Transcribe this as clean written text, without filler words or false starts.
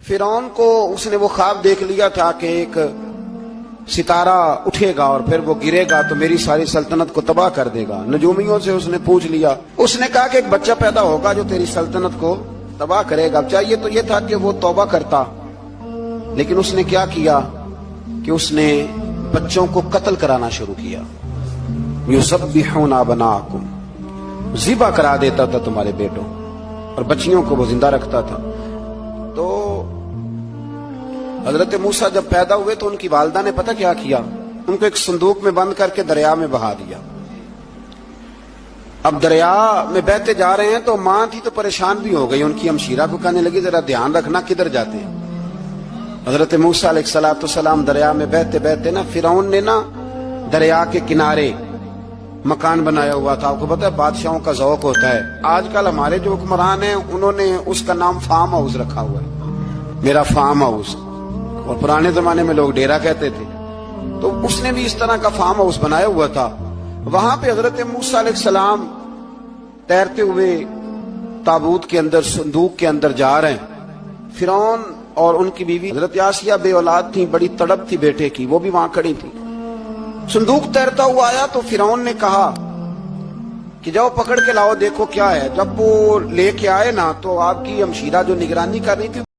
फिरौन को उसने वो ख्वाब देख लिया था कि एक सितारा उठेगा और फिर वो गिरेगा तो मेरी सारी सल्तनत को तबाह कर देगा। नजूमियों से उसने पूछ लिया, उसने कहा कि एक बच्चा पैदा होगा जो तेरी सल्तनत को तबाह करेगा। चाहिए तो ये था कि वो तौबा करता, लेकिन उसने क्या किया कि उसने बच्चों को कत्ल कराना शुरू किया। युज़ब्बिहून अबनाअकुम, ज़िबा करा देता था तुम्हारे बेटों, और बच्चियों को वो जिंदा रखता था। तो हजरत मूसा जब पैदा हुए तो उनकी वालिदा ने पता क्या किया, उनको एक संदूक में बंद करके दरिया में बहा दिया। अब दरिया में बहते जा रहे हैं तो मां थी तो परेशान भी हो गई, उनकी हमशीरा को कहने लगी जरा ध्यान रखना किधर जाते हैं। हजरत मूसा अलैहिस्सलाम दरिया में बहते बहते ना, फिरौन ने ना दरिया के किनारे मकान बनाया हुआ था। आपको पता है बादशाहों का ज़ौक होता है। आजकल हमारे जो हुक्मरान हैं उन्होंने उसका नाम फार्म हाउस रखा हुआ है, मेरा फार्म हाउस, और पुराने जमाने में लोग डेरा कहते थे। तो उसने भी इस तरह का फार्म हाउस बनाया हुआ था। वहां पे हजरत मूसा अलैहिस्सलाम तैरते हुए ताबूत के अंदर, संदूक के अंदर जा रहे हैं। फिरौन और उनकी बीवी हजरत आसिया बे औलाद थी, बड़ी तड़प थी बेटे की, वो भी वहां खड़ी थी। संदूक तैरता हुआ आया तो फिरौन ने कहा कि जाओ पकड़ के लाओ, देखो क्या है। जब वो लेके आए ना तो आपकी हमशीरा जो निगरानी कर रही थी